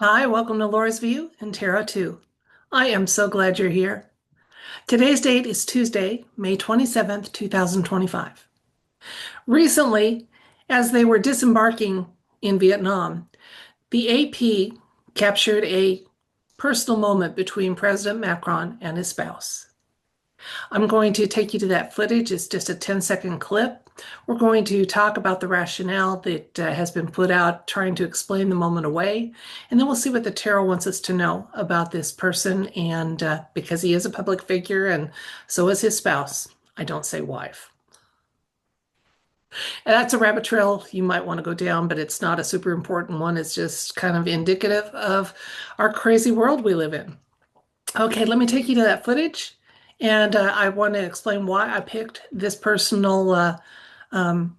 Hi, welcome to Laura's View and Tarot 2. I am so glad you're here. Today's date is Tuesday, May 27th, 2025. Recently, as they were disembarking in Vietnam, the AP captured a personal moment between President Macron and his spouse. I'm going to take you to that footage. It's just a 10-second clip. We're going to talk about the rationale that has been put out trying to explain the moment away. And then we'll see what the tarot wants us to know about this person. And because he is a public figure and so is his spouse, I don't say wife. And that's a rabbit trail you might want to go down, but it's not a super important one. It's just kind of indicative of our crazy world we live in. Okay, let me take you to that footage. And I want to explain why I picked this personal um,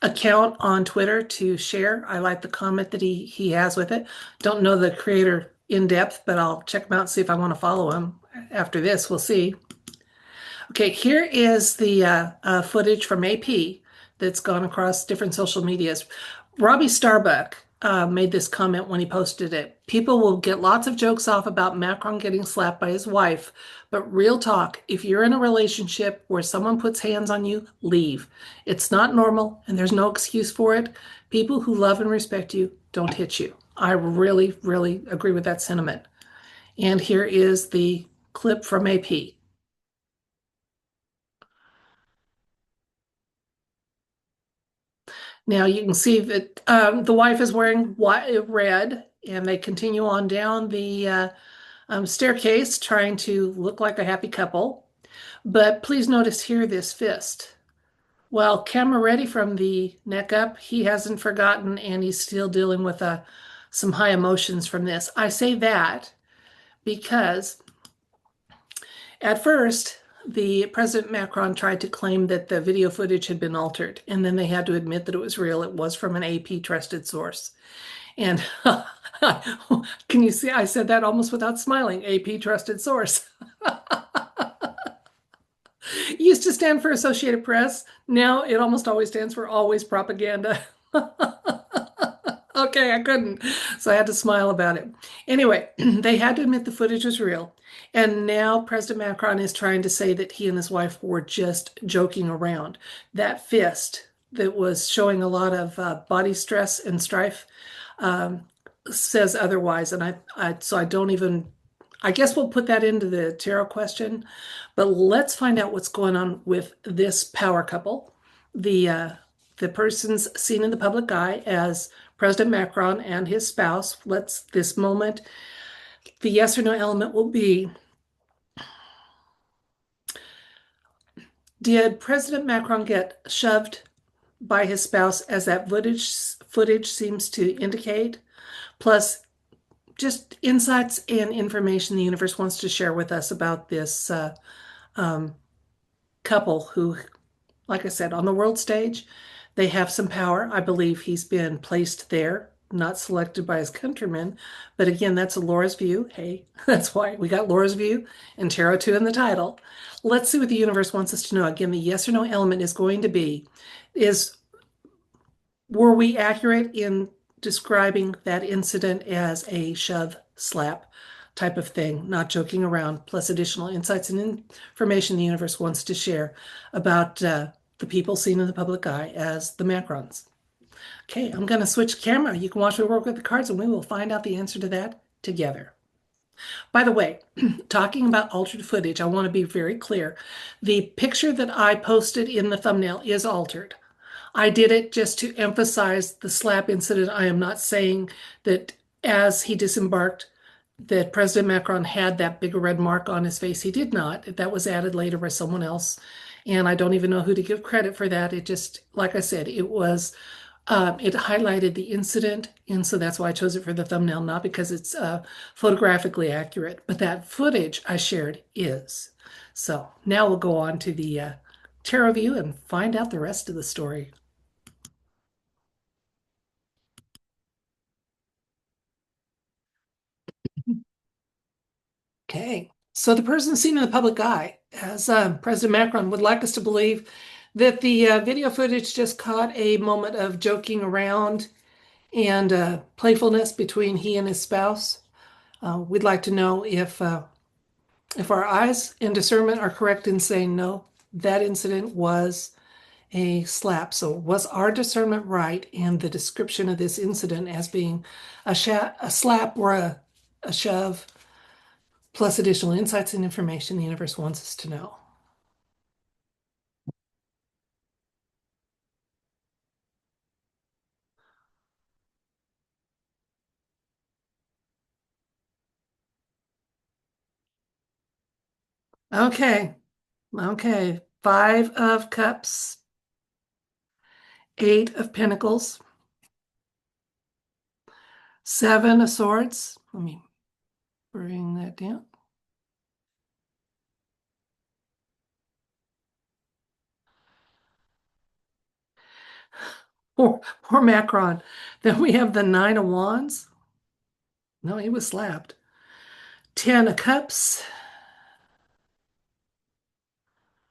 account on Twitter to share. I like the comment that he has with it. Don't know the creator in depth, but I'll check him out and see if I want to follow him after this. We'll see. Okay, here is the footage from AP that's gone across different social medias. Robbie Starbuck made this comment when he posted it. People will get lots of jokes off about Macron getting slapped by his wife, but real talk, if you're in a relationship where someone puts hands on you, leave. It's not normal and there's no excuse for it. People who love and respect you don't hit you. I really, really agree with that sentiment. And here is the clip from AP. Now you can see that the wife is wearing red, and they continue on down the staircase trying to look like a happy couple. But please notice here this fist. Well, camera ready from the neck up, he hasn't forgotten, and he's still dealing with some high emotions from this. I say that because at first, the President Macron tried to claim that the video footage had been altered, and then they had to admit that it was real. It was from an AP trusted source. And can you see? I said that almost without smiling. AP trusted source. It used to stand for Associated Press. Now it almost always stands for always propaganda. Okay, I couldn't. So I had to smile about it. Anyway, they had to admit the footage was real. And now President Macron is trying to say that he and his wife were just joking around. That fist that was showing a lot of body stress and strife says otherwise. And so I don't even, I guess we'll put that into the tarot question. But let's find out what's going on with this power couple. The person's seen in the public eye as President Macron and his spouse. This moment, the yes or no element will be, did President Macron get shoved by his spouse as that footage seems to indicate? Plus, just insights and information the universe wants to share with us about this um, couple who, like I said, on the world stage, they have some power. I believe he's been placed there, not selected by his countrymen. But again, that's a Laura's view. Hey, that's why we got Laura's view and Tarot 2 in the title. Let's see what the universe wants us to know. Again, the yes or no element is going to be, is were we accurate in describing that incident as a shove slap type of thing, not joking around, plus additional insights and information the universe wants to share about the people seen in the public eye as the Macrons. Okay, I'm going to switch camera. You can watch me work with the cards and we will find out the answer to that together. By the way, talking about altered footage, I want to be very clear. The picture that I posted in the thumbnail is altered. I did it just to emphasize the slap incident. I am not saying that as he disembarked, that President Macron had that big red mark on his face. He did not. That was added later by someone else. And I don't even know who to give credit for that. It just, like I said, it highlighted the incident. And so that's why I chose it for the thumbnail, not because it's photographically accurate, but that footage I shared is. So now we'll go on to the tarot view and find out the rest of the story. Okay, so the person seen in the public eye as President Macron would like us to believe that the video footage just caught a moment of joking around and playfulness between he and his spouse. We'd like to know if our eyes and discernment are correct in saying no, that incident was a slap. So was our discernment right in the description of this incident as being a slap or a shove, plus additional insights and information the universe wants us to know? Okay, okay. Five of Cups, Eight of Pentacles, Seven of Swords. Let me bring that down. Poor Macron. Then we have the Nine of Wands. No, he was slapped. Ten of Cups,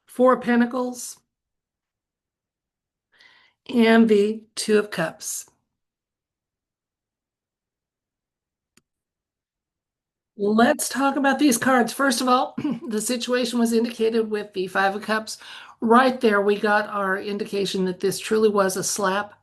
Four of Pentacles, and the Two of Cups. Let's talk about these cards. First of all, the situation was indicated with the Five of Cups. Right there, we got our indication that this truly was a slap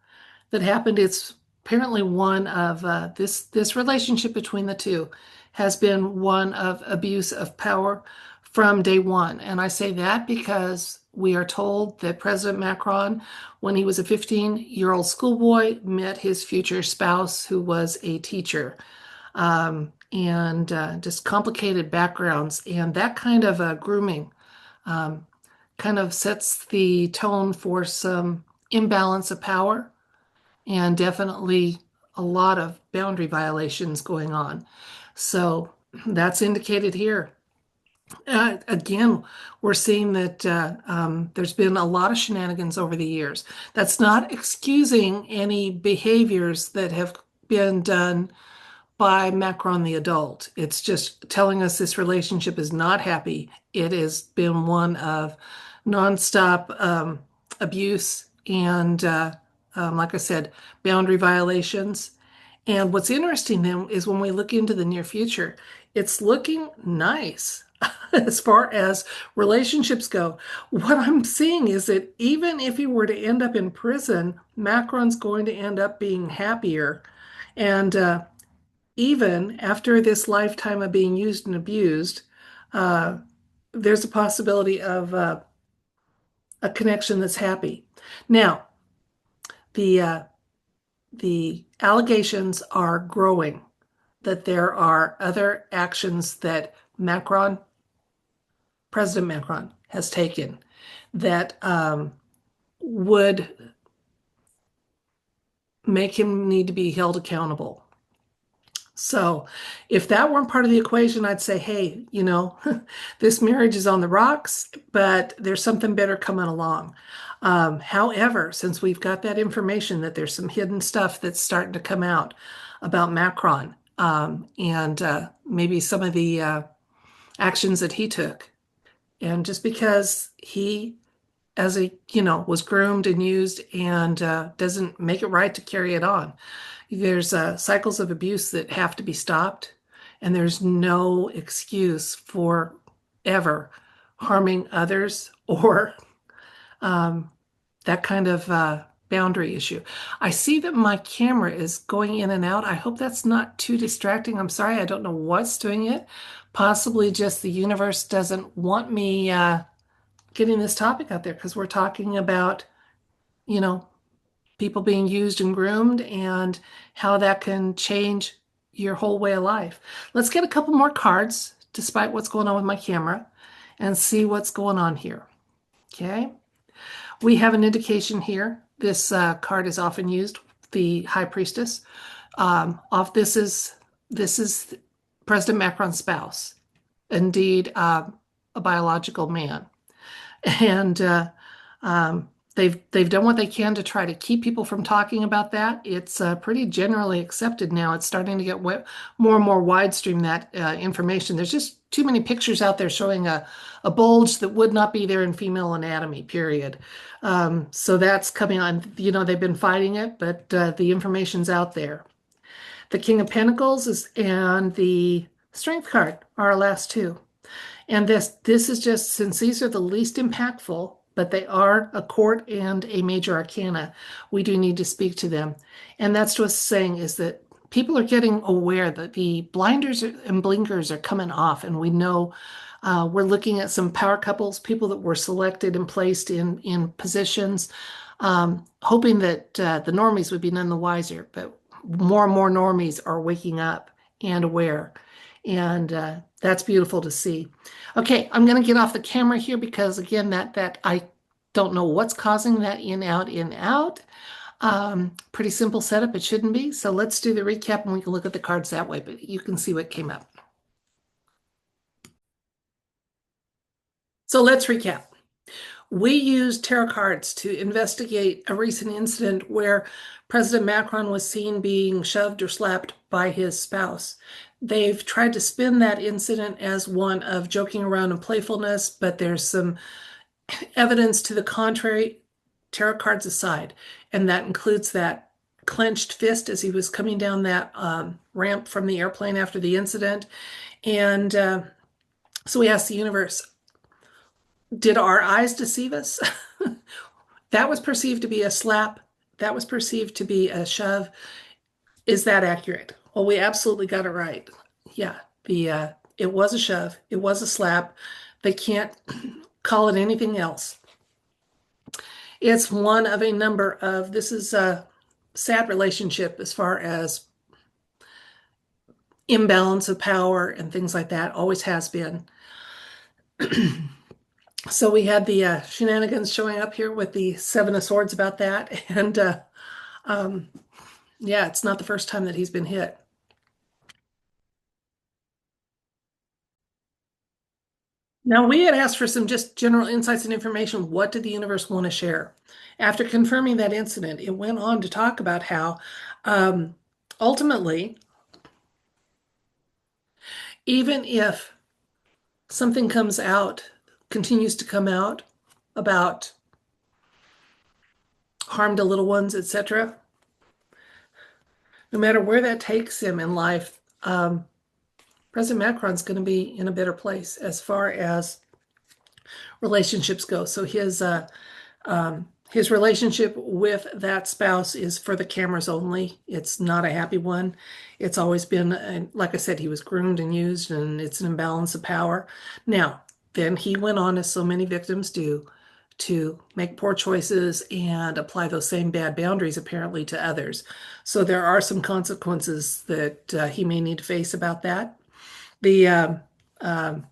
that happened. It's apparently one of this relationship between the two has been one of abuse of power from day one. And I say that because we are told that President Macron, when he was a 15-year-old schoolboy, met his future spouse, who was a teacher, and just complicated backgrounds. And that kind of grooming um, kind of sets the tone for some imbalance of power and definitely a lot of boundary violations going on. So that's indicated here. Again, we're seeing that there's been a lot of shenanigans over the years. That's not excusing any behaviors that have been done by Macron the adult. It's just telling us this relationship is not happy. It has been one of nonstop abuse and, like I said, boundary violations. And what's interesting then is when we look into the near future, it's looking nice as far as relationships go. What I'm seeing is that even if he were to end up in prison, Macron's going to end up being happier. And even after this lifetime of being used and abused, uh, there's a possibility of a connection that's happy. Now, the uh, the allegations are growing that there are other actions that President Macron, has taken that would make him need to be held accountable. So if that weren't part of the equation, I'd say, hey, this marriage is on the rocks, but there's something better coming along. However, since we've got that information that there's some hidden stuff that's starting to come out about Macron, and maybe some of the actions that he took, and just because he, as a, was groomed and used and doesn't make it right to carry it on. There's cycles of abuse that have to be stopped, and there's no excuse for ever harming others or that kind of boundary issue. I see that my camera is going in and out. I hope that's not too distracting. I'm sorry, I don't know what's doing it. Possibly just the universe doesn't want me getting this topic out there because we're talking about, you know, people being used and groomed and how that can change your whole way of life. Let's get a couple more cards, despite what's going on with my camera, and see what's going on here. Okay. We have an indication here. This card is often used, the High Priestess. This is President Macron's spouse, indeed a biological man. And they've done what they can to try to keep people from talking about that. It's pretty generally accepted now. It's starting to get more and more widestream, that information. There's just too many pictures out there showing a bulge that would not be there in female anatomy, period. So that's coming on. They've been fighting it, but the information's out there. The King of Pentacles and the Strength card are our last two. And this is just, since these are the least impactful, but they are a court and a major arcana, we do need to speak to them. And that's just saying is that people are getting aware that the blinders and blinkers are coming off, and we know we're looking at some power couples, people that were selected and placed in positions, hoping that the normies would be none the wiser, but more and more normies are waking up and aware. And that's beautiful to see. Okay, I'm going to get off the camera here because, again, that I don't know what's causing that in, out, in, out. Pretty simple setup. It shouldn't be. So let's do the recap and we can look at the cards that way, but you can see what came up. So let's recap. We used tarot cards to investigate a recent incident where President Macron was seen being shoved or slapped by his spouse. They've tried to spin that incident as one of joking around and playfulness, but there's some evidence to the contrary, tarot cards aside, and that includes that clenched fist as he was coming down that ramp from the airplane after the incident. And so we asked the universe, did our eyes deceive us? That was perceived to be a slap. That was perceived to be a shove. Is that accurate? Well, we absolutely got it right. Yeah, it was a shove. It was a slap. They can't call it anything else. It's one of a number of, this is a sad relationship as far as imbalance of power and things like that. Always has been. So we had the shenanigans showing up here with the Seven of Swords about that. And yeah, it's not the first time that he's been hit. Now, we had asked for some just general insights and information. What did the universe want to share? After confirming that incident, it went on to talk about how ultimately, even if something comes out, continues to come out about harm to little ones, etc., no matter where that takes him in life, President Macron's going to be in a better place as far as relationships go. So his relationship with that spouse is for the cameras only. It's not a happy one. It's always been, like I said, he was groomed and used, and it's an imbalance of power. Now, then he went on, as so many victims do, to make poor choices and apply those same bad boundaries apparently to others. So there are some consequences that he may need to face about that. The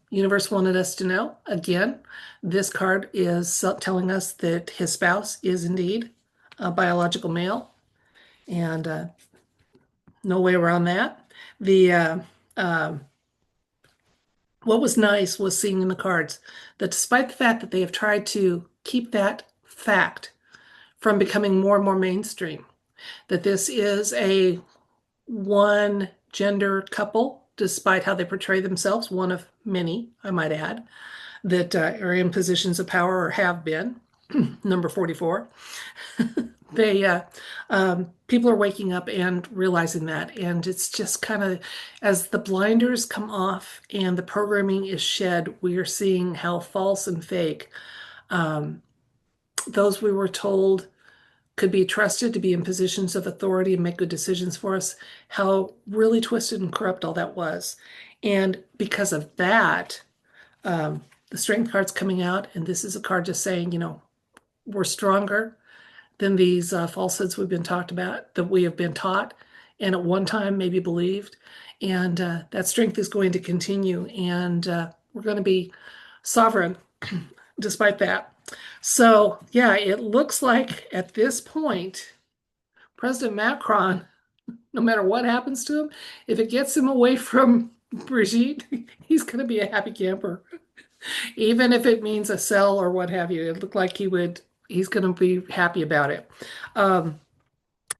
universe wanted us to know, again, this card is telling us that his spouse is indeed a biological male, and no way around that. What was nice was seeing in the cards that despite the fact that they have tried to keep that fact from becoming more and more mainstream, that this is a one gender couple, despite how they portray themselves, one of many, I might add, that are in positions of power or have been, number 44. People are waking up and realizing that, and it's just kind of, as the blinders come off and the programming is shed, we are seeing how false and fake those we were told could be trusted to be in positions of authority and make good decisions for us, how really twisted and corrupt all that was. And because of that, the Strength card's coming out, and this is a card just saying, we're stronger than these falsehoods we've been talked about, that we have been taught, and at one time maybe believed. And that strength is going to continue, and we're going to be sovereign despite that. So yeah, it looks like at this point, President Macron, no matter what happens to him, if it gets him away from Brigitte, he's going to be a happy camper. Even if it means a cell or what have you, it looked like he would He's going to be happy about it. Um,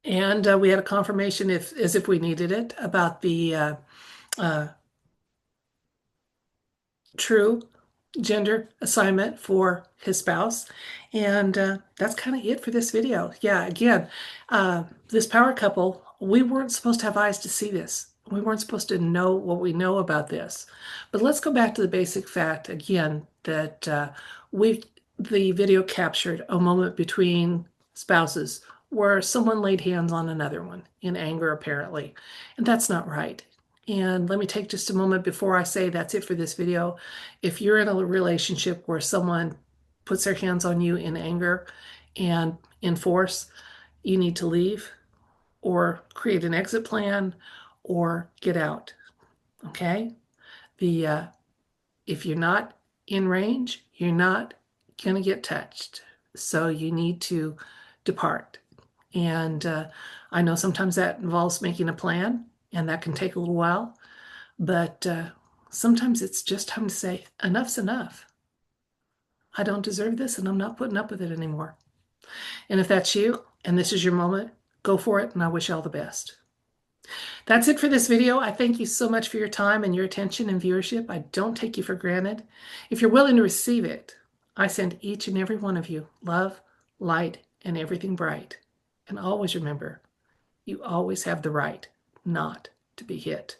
and we had a confirmation, if as if we needed it, about the uh, true gender assignment for his spouse. And that's kind of it for this video. Yeah, again, this power couple, we weren't supposed to have eyes to see this. We weren't supposed to know what we know about this. But let's go back to the basic fact again that we the video captured a moment between spouses where someone laid hands on another one in anger, apparently. And that's not right. And let me take just a moment before I say that's it for this video. If you're in a relationship where someone puts their hands on you in anger and in force, you need to leave or create an exit plan or get out. Okay? The If you're not in range, you're not gonna get touched. So you need to depart. And I know sometimes that involves making a plan, and that can take a little while. But sometimes it's just time to say, enough's enough. I don't deserve this, and I'm not putting up with it anymore. And if that's you, and this is your moment, go for it, and I wish you all the best. That's it for this video. I thank you so much for your time and your attention and viewership. I don't take you for granted. If you're willing to receive it, I send each and every one of you love, light, and everything bright. And always remember, you always have the right not to be hit.